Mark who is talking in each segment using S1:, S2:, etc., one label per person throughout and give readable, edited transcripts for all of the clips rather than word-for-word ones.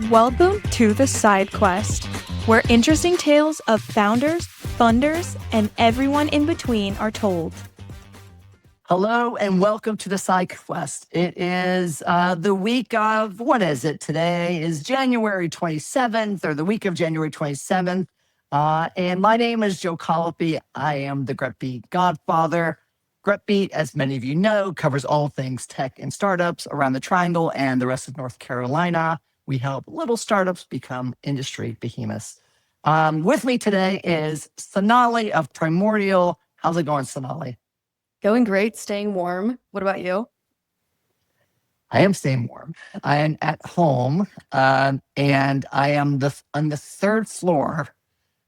S1: Welcome to The Side Quest, where interesting tales of founders, funders, and everyone in between are told.
S2: Hello and welcome to The Side Quest. It is the week of, what is it? Today is January 27th, or the week of January 27th. And my name is Joe Colopy. I am the GretBeat Godfather. GretBeat, as many of you know, covers all things tech and startups around the Triangle and the rest of North Carolina. We help little startups become industry behemoths. With me today is Sonali of Primordial. How's it going, Sonali?
S3: Going great, staying warm. What about you?
S2: I am staying warm. I am at home, and I am on the third floor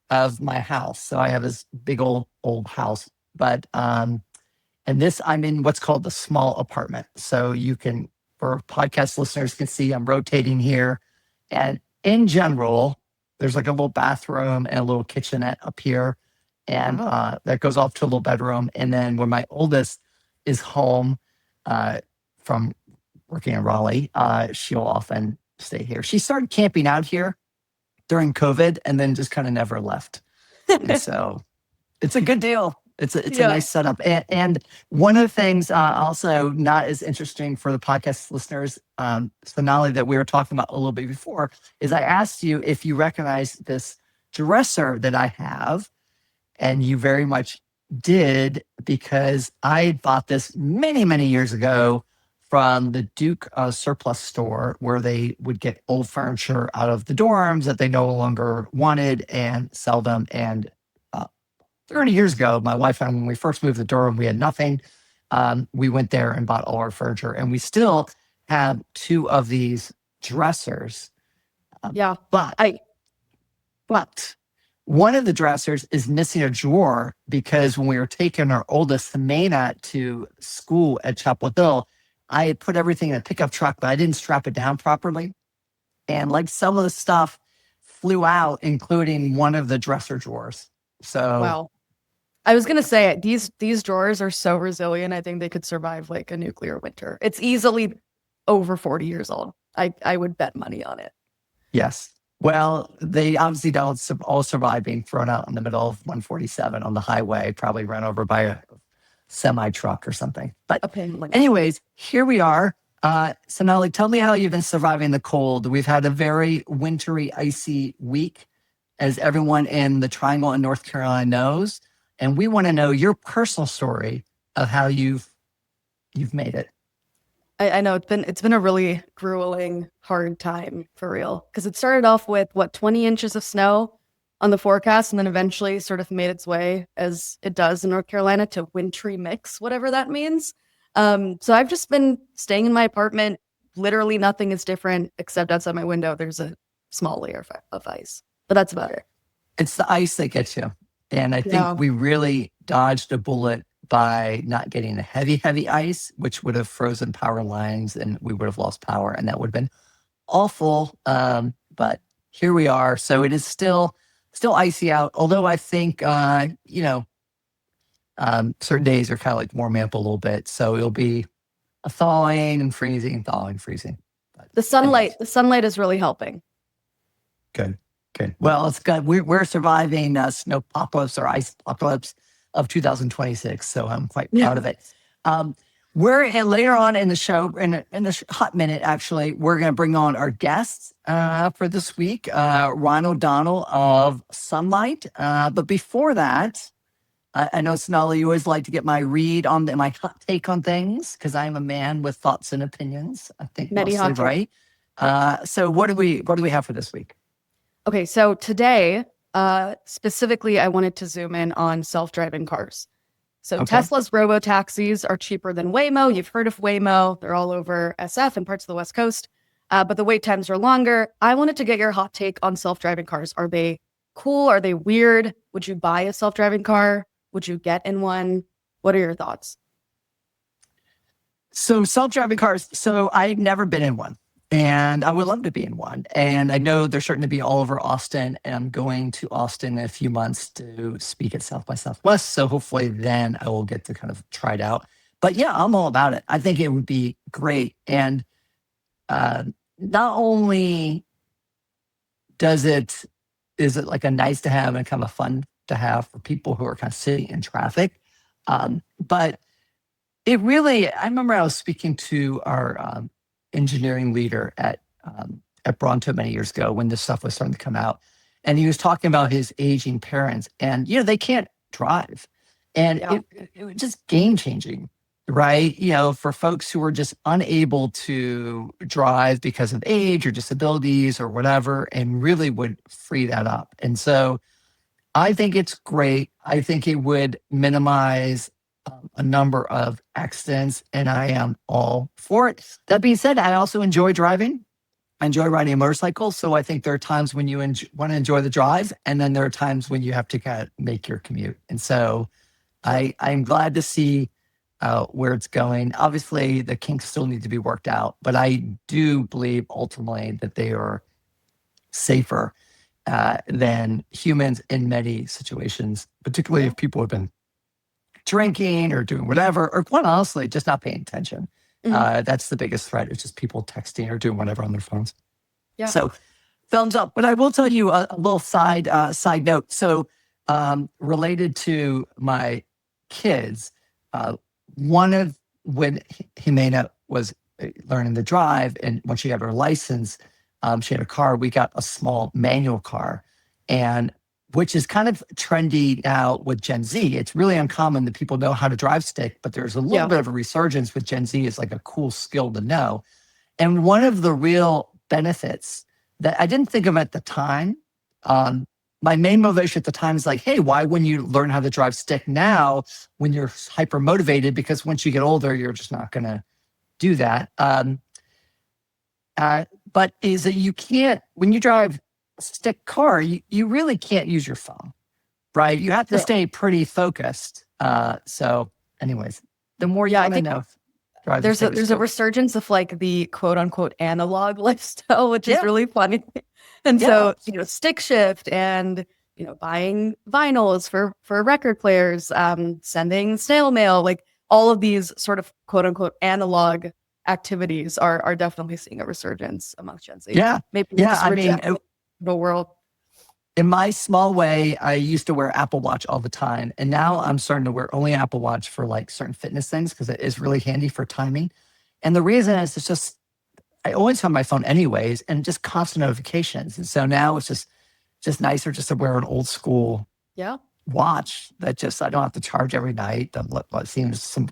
S2: of my house. So I have this big old house, but and this I'm in what's called the small apartment. So you can, for podcast listeners, can see I'm rotating here, and in general, there's like a little bathroom and a little kitchenette up here. And that goes off to a little bedroom. And then when my oldest is home from working in Raleigh, she'll often stay here. She started camping out here during COVID and then just kind of never left. And so it's a good deal. It's a nice setup. And one of the things also not as interesting for the podcast listeners, Sonali, that we were talking about a little bit before, is I asked you if you recognize this dresser that I have. And you very much did, because I bought this many, many years ago from the Duke surplus store, where they would get old furniture out of the dorms that they no longer wanted and sell them. And 30 years ago, my wife and I, when we first moved to Durham, we had nothing. We went there and bought all our furniture. And we still have two of these dressers. But one of the dressers is missing a drawer, because when we were taking our oldest, Samena, to school at Chapel Hill, I had put everything in a pickup truck, but I didn't strap it down properly. And like some of the stuff flew out, including one of the dresser drawers. So,
S3: wow. I was going to say, these drawers are so resilient. I think they could survive like a nuclear winter. It's easily over 40 years old. I would bet money on it.
S2: Yes. Well, they obviously don't all survive being thrown out in the middle of 147 on the highway, probably run over by a semi truck or something. But anyways, here we are. Sonali, tell me how you've been surviving the cold. We've had a very wintry, icy week, as everyone in the Triangle in North Carolina knows. And we want to know your personal story of how you've made it.
S3: I know it's been a really grueling, hard time for real. Because it started off with 20 inches of snow on the forecast, and then eventually sort of made its way, as it does in North Carolina, to wintry mix, whatever that means. So I've just been staying in my apartment. Literally nothing is different, except outside my window there's a small layer of ice. But that's about it.
S2: It's the ice that gets you. And I think we really dodged a bullet by not getting the heavy ice, which would have frozen power lines and we would have lost power, and that would have been awful. But here we are. So it is still icy out, although I think certain days are kind of like warming up a little bit. So it'll be a thawing and freezing, thawing, freezing. But
S3: the sunlight is really helping.
S2: Good. Well, it's good. We're surviving snowpocalypse or ice apocalypse of 2026. So I'm quite proud of it. We're later on in the show, in a hot minute, actually, we're going to bring on our guests for this week, Ryan O'Donnell of Sunlight. But before that, I know, Sonali, you always like to get my read on my hot take on things, because I'm a man with thoughts and opinions. I think mostly right. So what do we have for this week?
S3: Okay, so today, specifically, I wanted to zoom in on self-driving cars. So Tesla's robo-taxis are cheaper than Waymo. You've heard of Waymo. They're all over SF and parts of the West Coast. But the wait times are longer. I wanted to get your hot take on self-driving cars. Are they cool? Are they weird? Would you buy a self-driving car? Would you get in one? What are your thoughts?
S2: So self-driving cars. So I've never been in one. And I would love to be in one. And I know they're starting to be all over Austin. And I'm going to Austin in a few months to speak at South by Southwest. So hopefully then I will get to kind of try it out. But yeah, I'm all about it. I think it would be great. And not only is it like a nice to have and kind of fun to have for people who are kind of sitting in traffic? But it really, I remember I was speaking to our engineering leader at Bronto many years ago when this stuff was starting to come out. And he was talking about his aging parents and, they can't drive. And it was just game changing, right? For folks who were just unable to drive because of age or disabilities or whatever, and really would free that up. And so I think it's great. I think it would minimize a number of accidents, and I am all for it. That being said, I also enjoy driving. I enjoy riding a motorcycle. So I think there are times when you want to enjoy the drive, and then there are times when you have to kind of make your commute. And so I'm glad to see where it's going. Obviously, the kinks still need to be worked out, but I do believe ultimately that they are safer than humans in many situations, particularly if people have been drinking or doing whatever, or quite honestly, just not paying attention. That's the biggest threat. It's just people texting or doing whatever on their phones.
S3: Yeah.
S2: So thumbs up. But I will tell you a little side note. So related to my kids, when Jimena was learning to drive, and when she got her license, she had a car. We got a small manual car, and which is kind of trendy now with Gen Z. It's really uncommon that people know how to drive stick, but there's a little bit of a resurgence with Gen Z. It's like a cool skill to know. And one of the real benefits that I didn't think of at the time, my main motivation at the time is like, hey, why wouldn't you learn how to drive stick now when you're hyper motivated? Because once you get older, you're just not going to do that. But is that you can't, when you drive a stick car, you really can't use your phone, right? You have to stay pretty focused. So anyways, the more you want to know.
S3: There's a resurgence of like the quote unquote analog lifestyle, which is really funny. And so, stick shift and, buying vinyls for record players, sending snail mail, like all of these sort of quote unquote analog activities are definitely seeing a resurgence amongst Gen Z.
S2: Yeah.
S3: Maybe the world.
S2: In my small way, I used to wear Apple Watch all the time. And now I'm starting to wear only Apple Watch for like certain fitness things because it is really handy for timing. And the reason is it's just, I always have my phone anyways and just constant notifications. And so now it's just nicer just to wear an old school watch that just, I don't have to charge every night. It seems some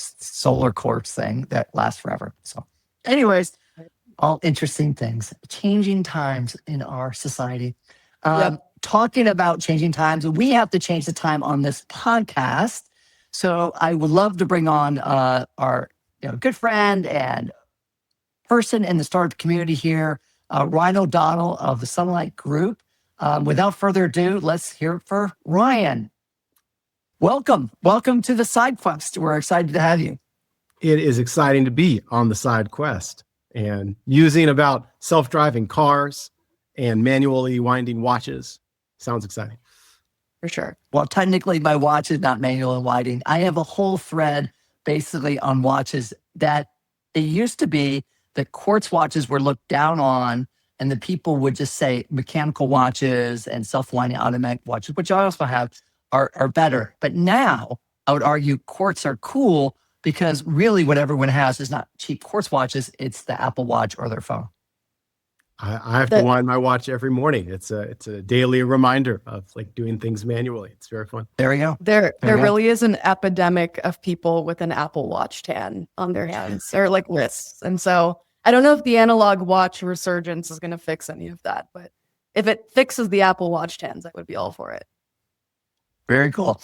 S2: solar quartz thing that lasts forever. So anyways, all interesting things, changing times in our society. Talking about changing times, we have to change the time on this podcast. So I would love to bring on our good friend and person in the startup community here, Ryan O'Donnell of the Sunlight Group. Without further ado, let's hear it for Ryan. Welcome to the Side Quest. We're excited to have you.
S4: It is exciting to be on the Side Quest and using about self-driving cars and manually winding watches. Sounds exciting.
S3: For sure.
S2: Well, technically my watch is not manual and winding. I have a whole thread basically on watches that it used to be that quartz watches were looked down on, and the people would just say mechanical watches and self-winding automatic watches, which I also have, are better. But now I would argue quartz are cool because really what everyone has is not cheap quartz watches. It's the Apple Watch or their phone.
S4: I have to wind my watch every morning. It's a daily reminder of like doing things manually. It's very fun.
S2: There you go.
S3: There really is an epidemic of people with an Apple Watch tan on their hands or like wrists. And so I don't know if the analog watch resurgence is going to fix any of that, but if it fixes the Apple Watch tans, I would be all for it.
S2: Very cool.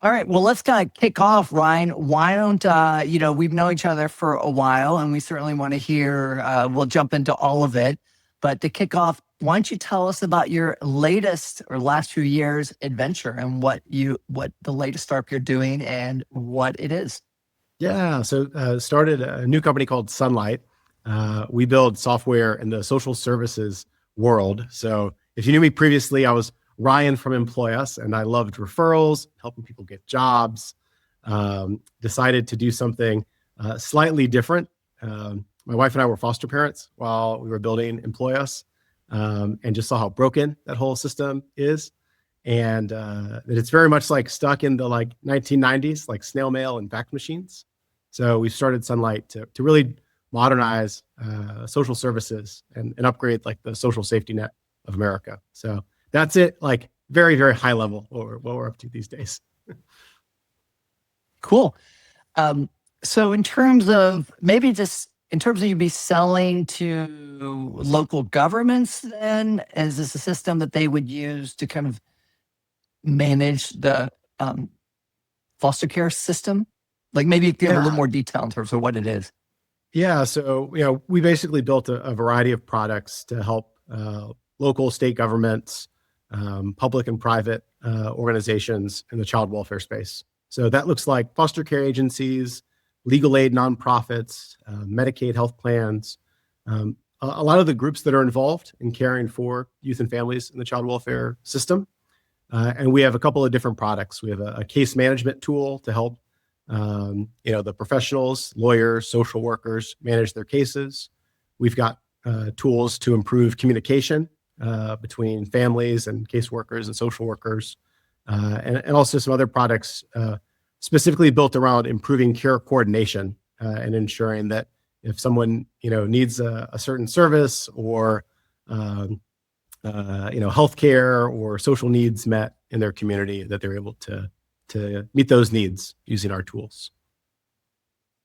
S2: All right. Well, let's kind of kick off, Ryan. Why don't, we've known each other for a while and we certainly want to hear, we'll jump into all of it. But to kick off, why don't you tell us about your latest or last few years adventure and what the latest startup you're doing and what it is?
S4: Yeah. So started a new company called Sunlight. We build software in the social services world. So if you knew me previously, I was Ryan from Employ Us, and I loved referrals, helping people get jobs. Decided to do something slightly different. My wife and I were foster parents while we were building Employ Us. and just saw how broken that whole system is. And that it's very much like stuck in the like 1990s, like snail mail and fax machines. So we started Sunlight to really modernize social services and upgrade like the social safety net of America. So that's it, like very, very high level what we're up to these days.
S2: Cool. So in terms of you be selling to local governments, then is this a system that they would use to kind of manage the foster care system? Like maybe give a little more detail in terms of what it is.
S4: Yeah. So, we basically built a variety of products to help local, state governments, public and private organizations in the child welfare space. So that looks like foster care agencies, legal aid nonprofits, Medicaid health plans, a lot of the groups that are involved in caring for youth and families in the child welfare system. And we have a couple of different products. We have a case management tool to help the professionals, lawyers, social workers manage their cases. We've got tools to improve communication between families and caseworkers and social workers, and also some other products specifically built around improving care coordination and ensuring that if someone needs a certain service or healthcare or social needs met in their community, that they're able to meet those needs using our tools.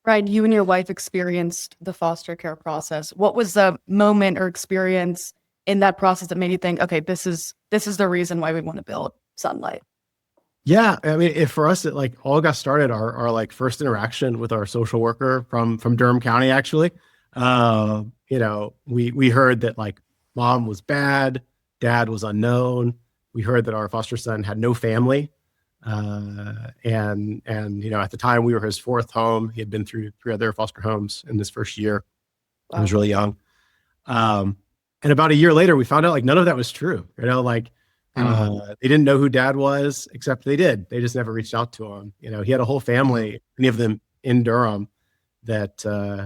S3: Ryan, you and your wife experienced the foster care process. What was the moment or experience in that process that made you think, okay, this is the reason why we want to build Sunlight?
S4: Yeah, I mean, for us, it like all got started our like first interaction with our social worker from Durham County. Actually, we heard that like mom was bad, dad was unknown. We heard that our foster son had no family, and at the time we were his fourth home. He had been through 3 other foster homes in this first year. Wow. He was really young, and about a year later, we found out like none of that was true. They didn't know who dad was, except they did. They just never reached out to him. He had a whole family, many of them in Durham, that,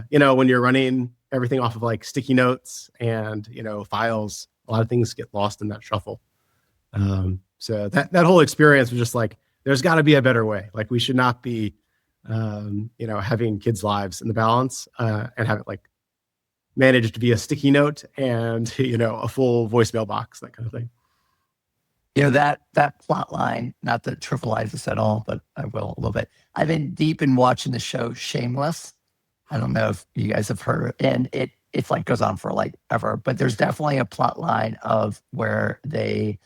S4: when you're running everything off of like sticky notes and, files, a lot of things get lost in that shuffle. So that whole experience was just like, there's got to be a better way. Like we should not be, having kids' lives in the balance and have it like managed via sticky note and, a full voicemail box, that kind of thing.
S2: That plot line, not to trivialize this at all, but I will a little bit. I've been deep in watching the show Shameless. I don't know if you guys have heard of it. And it's like goes on for like ever, but there's definitely a plot line of where they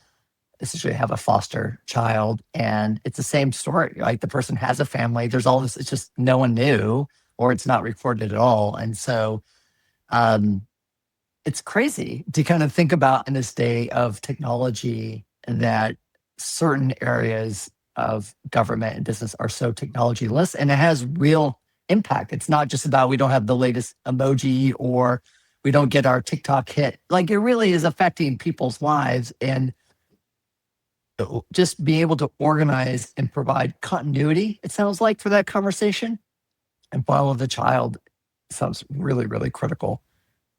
S2: essentially have a foster child and it's the same story. Like the person has a family. There's all this, it's just no one knew or it's not recorded at all. And so it's crazy to kind of think about in this day of technology that certain areas of government and business are so technology-less, and it has real impact. It's not just about we don't have the latest emoji or we don't get our TikTok hit. Like it really is affecting people's lives, and just being able to organize and provide continuity, it sounds like, for that conversation and follow the child sounds really, really critical.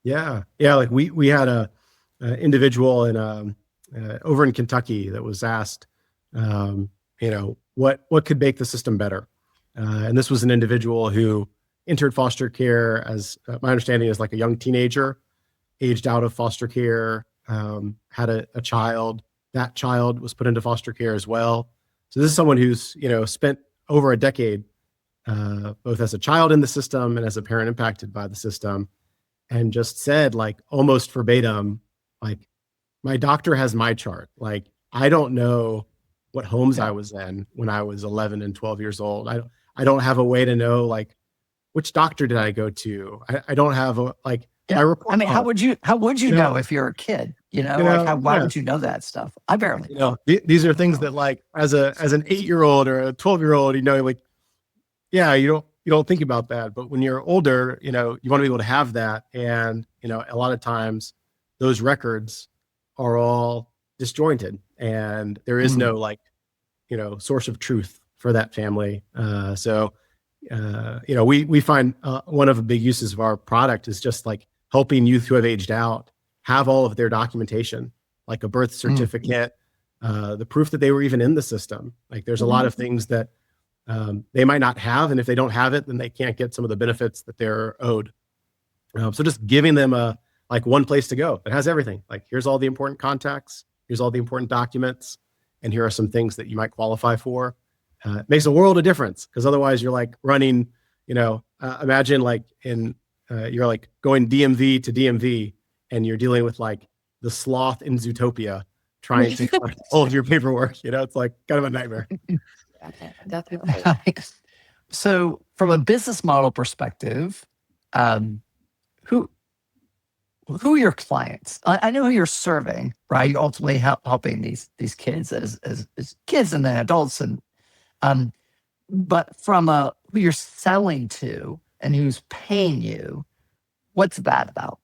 S4: Yeah. Like we had a individual in over in Kentucky that was asked, what could make the system better? And this was an individual who entered foster care as my understanding is like a young teenager, aged out of foster care, had a child. That child was put into foster care as well. So this is someone who's, spent over a decade, both as a child in the system and as a parent impacted by the system, and just said like almost verbatim, like, my doctor has my chart. Like, I don't know what homes I was in when I was 11 and 12 years old. I don't have a way to know like which doctor did I go to. I don't have a like.
S2: Yeah. I mean, how would you know if you're a kid? Why would you know that stuff? I barely know.
S4: These are things that like as an 8-year-old or a 12-year-old, like, yeah, you don't think about that. But when you're older, you want to be able to have that, and a lot of times those records are all disjointed and there is no like, source of truth for that family. So we find one of the big uses of our product is just like helping youth who have aged out have all of their documentation, like a birth certificate, the proof that they were even in the system. Like there's a lot of things that they might not have. And if they don't have it, then they can't get some of the benefits that they're owed. So just giving them one place to go that has everything. Like here's all the important contacts, here's all the important documents, and here are some things that you might qualify for. It makes a world of difference, because otherwise you're like running, imagine like you're like going DMV to DMV and you're dealing with like the sloth in Zootopia trying to collect all of your paperwork. It's like kind of a nightmare.
S3: Definitely.
S2: So from a business model perspective, who are your clients? I know who you're serving, right? You're ultimately helping these kids as kids and then adults, and but from who you're selling to and who's paying you, what's that about?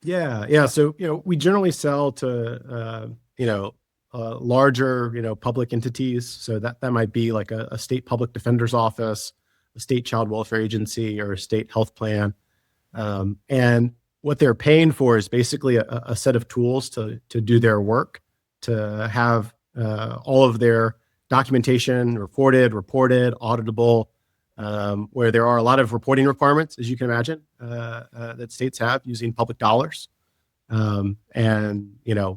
S4: Yeah. So we generally sell to larger public entities. So that might be like a state public defender's office, a state child welfare agency, or a state health plan, and what they're paying for is basically a set of tools to do their work, to have all of their documentation reported, auditable, where there are a lot of reporting requirements, as you can imagine, that states have using public dollars. And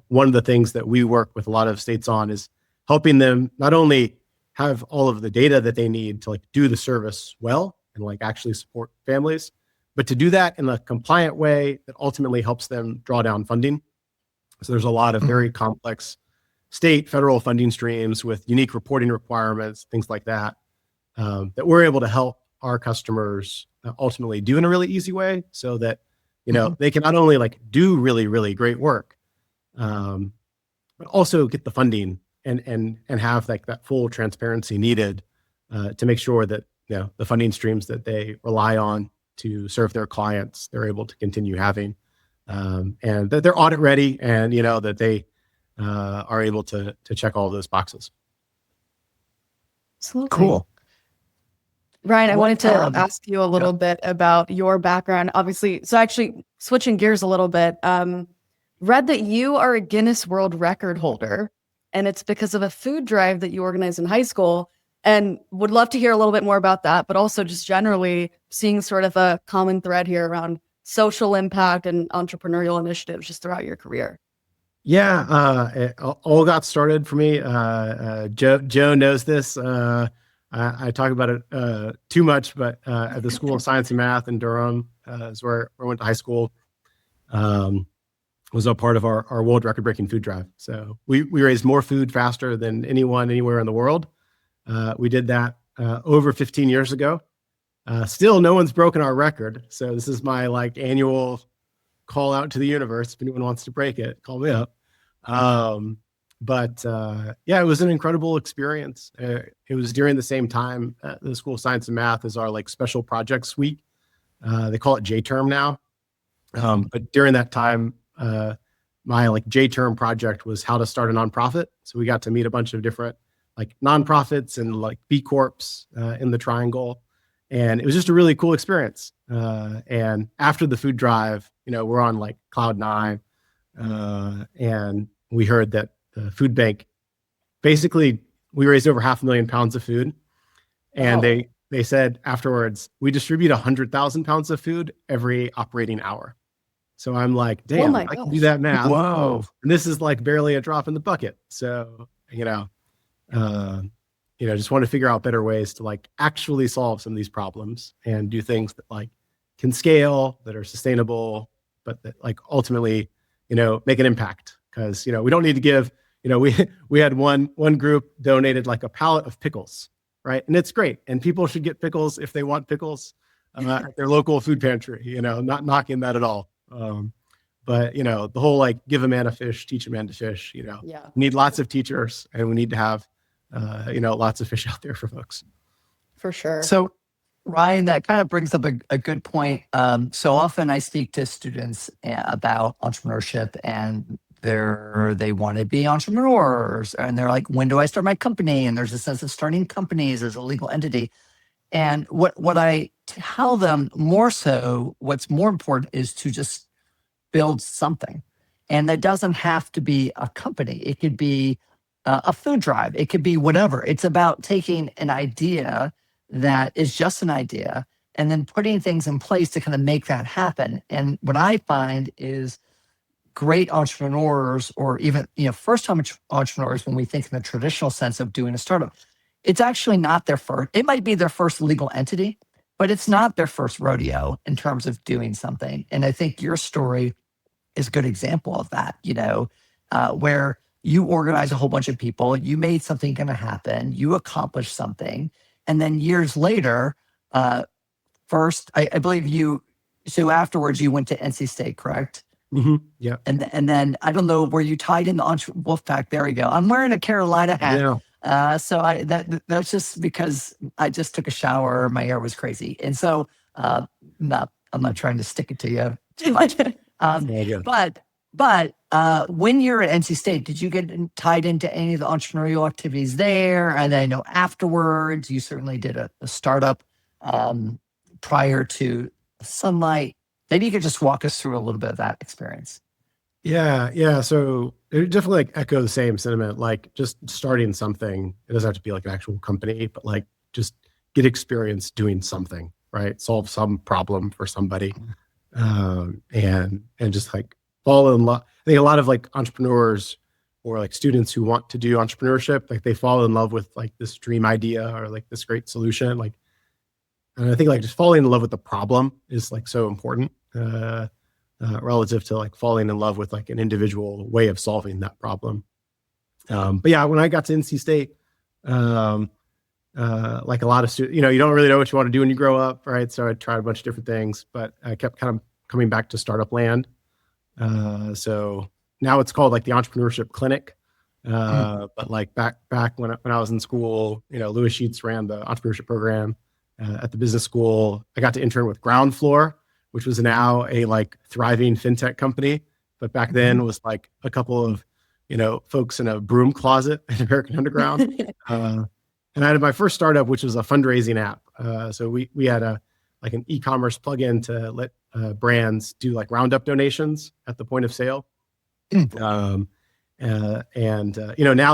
S4: one of the things that we work with a lot of states on is helping them not only have all of the data that they need to like do the service well and like actually support families, but to do that in a compliant way that ultimately helps them draw down funding. So there's a lot of very complex state, federal funding streams with unique reporting requirements, things like that, that we're able to help our customers ultimately do in a really easy way, so that they can not only like do really, really great work, but also get the funding and have like that full transparency needed to make sure that the funding streams that they rely on to serve their clients, they're able to continue having, and that they're audit ready, and that they are able to check all of those boxes.
S3: Absolutely.
S2: Cool.
S3: Ryan, I wanted to ask you a little bit about your background. Obviously, so actually switching gears a little bit, read that you are a Guinness World Record holder, and it's because of a food drive that you organized in high school. And would love to hear a little bit more about that, but also just generally seeing sort of a common thread here around social impact and entrepreneurial initiatives just throughout your career.
S4: Yeah, it all got started for me. Joe knows this. I talk about it too much, but at the School of Science and Math in Durham is where I went to high school. Was a part of our world record-breaking food drive. So we raised more food faster than anyone anywhere in the world. We did that over 15 years ago. Still, no one's broken our record. So this is my like annual call out to the universe. If anyone wants to break it, call me up. But it was an incredible experience. It was during the same time at the School of Science and Math as our like special projects week. They call it J-term now. But during that time, my like J-term project was how to start a nonprofit. So we got to meet a bunch of different like nonprofits and like B Corps in the Triangle. And it was just a really cool experience. And after the food drive, we're on like cloud nine. And we heard that the food bank, basically we raised over 500,000 pounds of food. And they said afterwards, we distribute 100,000 pounds of food every operating hour. So I'm like, damn, I can do that math.
S2: Whoa.
S4: And this is like barely a drop in the bucket. So, just want to figure out better ways to like actually solve some of these problems and do things that like can scale, that are sustainable, but that like ultimately, make an impact. Cause we don't need to give, we had one group donated like a pallet of pickles, right? And it's great. And people should get pickles if they want pickles at their local food pantry, not knocking that at all. But the whole like give a man a fish, teach a man to fish, we need lots of teachers, and we need to have lots of fish out there for folks.
S3: For sure.
S2: So Ryan, that kind of brings up a good point. So often I speak to students about entrepreneurship, and they want to be entrepreneurs, and they're like, when do I start my company? And there's a sense of starting companies as a legal entity. And what I tell them more so, what's more important is to just build something. And that doesn't have to be a company. It could be a food drive. It could be whatever. It's about taking an idea that is just an idea and then putting things in place to kind of make that happen. And what I find is great entrepreneurs, or even first-time entrepreneurs, when we think in the traditional sense of doing a startup, it's actually not their first. It might be their first legal entity, but it's not their first rodeo in terms of doing something. And I think your story is a good example of that, where you organize a whole bunch of people, you made something going to happen, you accomplished something. And then years later, first, I believe so afterwards you went to NC State, correct?
S4: Mm-hmm. Yeah.
S2: And then I don't know, were you tied in the Wolfpack? There we go. I'm wearing a Carolina hat.
S4: Yeah.
S2: So that's just because I just took a shower, my hair was crazy. And so I'm not trying to stick it to you too much. But when you're at NC State, did you get tied into any of the entrepreneurial activities there? And I know afterwards, you certainly did a startup prior to Sunlight. Maybe you could just walk us through a little bit of that experience.
S4: Yeah. So it definitely echo the same sentiment, like just starting something. It doesn't have to be like an actual company, but like just get experience doing something, right? Solve some problem for somebody. And just like fall in love. I think a lot of like entrepreneurs or like students who want to do entrepreneurship, like they fall in love with like this dream idea or like this great solution. And I think like just falling in love with the problem is like so important relative to like falling in love with like an individual way of solving that problem. But yeah, when I got to NC State, like a lot of students, you don't really know what you want to do when you grow up, right? So I tried a bunch of different things, but I kept kind of coming back to startup land. So now it's called like the Entrepreneurship Clinic. But like back when I was in school, Louis Sheets ran the entrepreneurship program at the business school. I got to intern with Ground Floor, which was now a like thriving fintech company, but back then was like a couple of folks in a broom closet at American Underground. And I had my first startup, which was a fundraising app. So we had an e-commerce plugin to let brands do like roundup donations at the point of sale. Now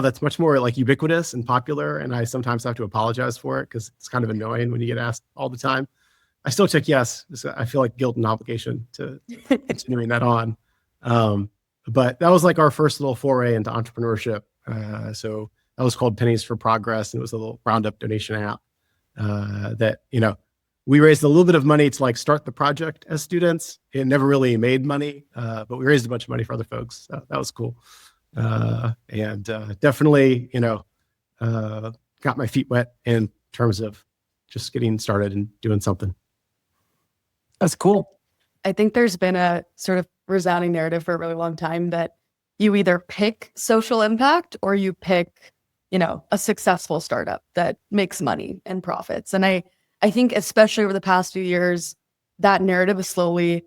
S4: that's much more like ubiquitous and popular, and I sometimes have to apologize for it because it's kind of annoying when you get asked all the time. I still check yes. I feel like guilt and obligation to continuing that on. But that was like our first little foray into entrepreneurship. So that was called Pennies for Progress, and it was a little roundup donation app that we raised a little bit of money to like start the project as students. It never really made money, but we raised a bunch of money for other folks. So that was cool. And definitely, got my feet wet in terms of just getting started and doing something.
S2: That's cool.
S3: I think there's been a sort of resounding narrative for a really long time that you either pick social impact or you pick, a successful startup that makes money and profits. And I think especially over the past few years, that narrative is slowly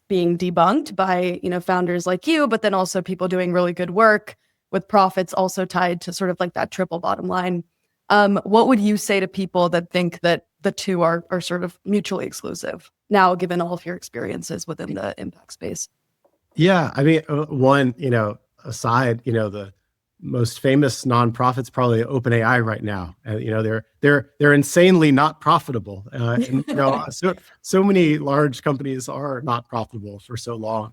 S3: being debunked by, founders like you, but then also people doing really good work with profits also tied to sort of like that triple bottom line. What would you say to people that think that the two are sort of mutually exclusive now, given all of your experiences within the impact space?
S4: Yeah. I mean, one, aside, the most famous nonprofit's probably OpenAI right now. They're insanely not profitable. And, so many large companies are not profitable for so long.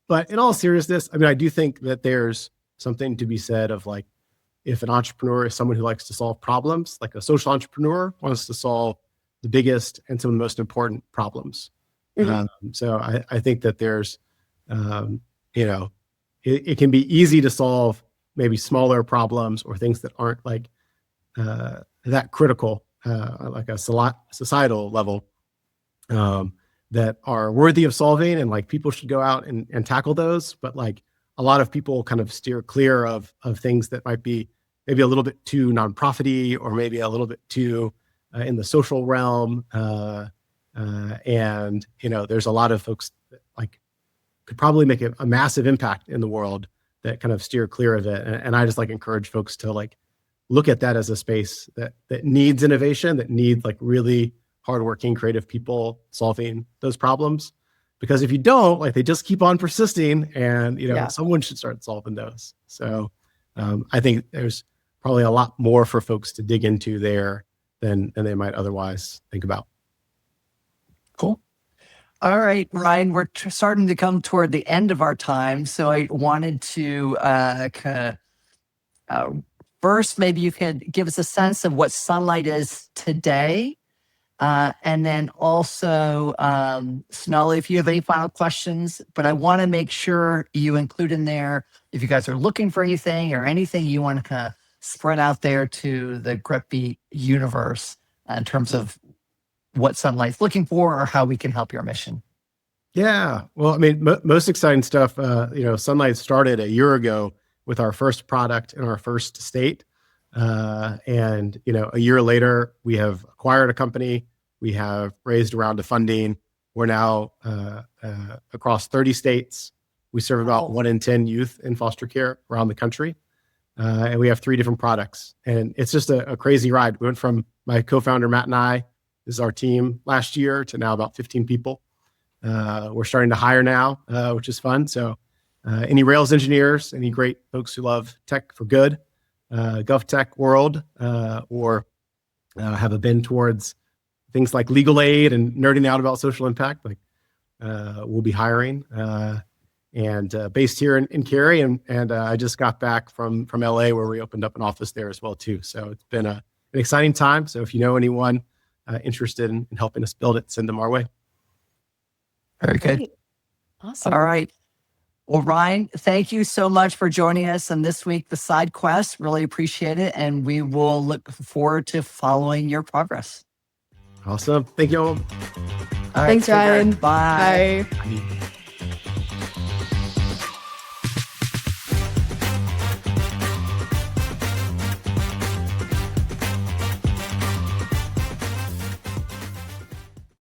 S4: But in all seriousness, I mean, I do think that there's something to be said of like, if an entrepreneur is someone who likes to solve problems, like a social entrepreneur wants to solve the biggest and some of the most important problems. Mm-hmm. So I think that there's, it can be easy to solve maybe smaller problems or things that aren't like that critical, like a societal level, that are worthy of solving, and like people should go out and tackle those. But like a lot of people kind of steer clear of things that might be maybe a little bit too nonprofity or maybe a little bit too in the social realm. And there's a lot of folks that like could probably make a massive impact in the world that kind of steer clear of it. And I just like encourage folks to like look at that as a space that needs innovation, that needs like really hardworking, creative people solving those problems. because if you don't, like, they just keep on persisting, and
S3: Yeah.
S4: someone should start solving those. So I think there's probably a lot more for folks to dig into there than they might otherwise think about.
S2: Cool. All right, Ryan, we're starting to come toward the end of our time. So I wanted to first, maybe you could give us a sense of what Sunlight is today. And then also, Sonali, if you have any final questions, but I want to make sure you include in there if you guys are looking for anything or anything you want to kind of spread out there to the GretBeat universe in terms of what Sunlight's looking for or how we can help your mission.
S4: Yeah. Well, I mean, most exciting stuff, Sunlight started a year ago with our first product in our first state. And a year later, we have acquired a company. We have raised a round of funding. We're now across 30 states. We serve about 1 in 10 youth in foster care around the country. And we have 3 different products. And it's just a crazy ride. We went from my co-founder, Matt, and I, this is our team last year, to now about 15 people. We're starting to hire now, which is fun. So any Rails engineers, any great folks who love tech for good, GovTech world, or have a bend towards things like legal aid and nerding out about social impact, like we'll be hiring. And based here in Cary, and I just got back from LA, where we opened up an office there as well too. So it's been an exciting time. So if you know anyone interested in helping us build it, send them our way.
S2: Very good.
S3: Great. Awesome.
S2: All right. Well, Ryan, thank you so much for joining us on this week, The Side Quest. Really appreciate it. And we will look forward to following your progress.
S4: Awesome. Thank you all.
S2: All right,
S3: Thanks,
S2: take care.
S3: Ryan.
S2: Bye.
S3: Bye.
S4: Bye.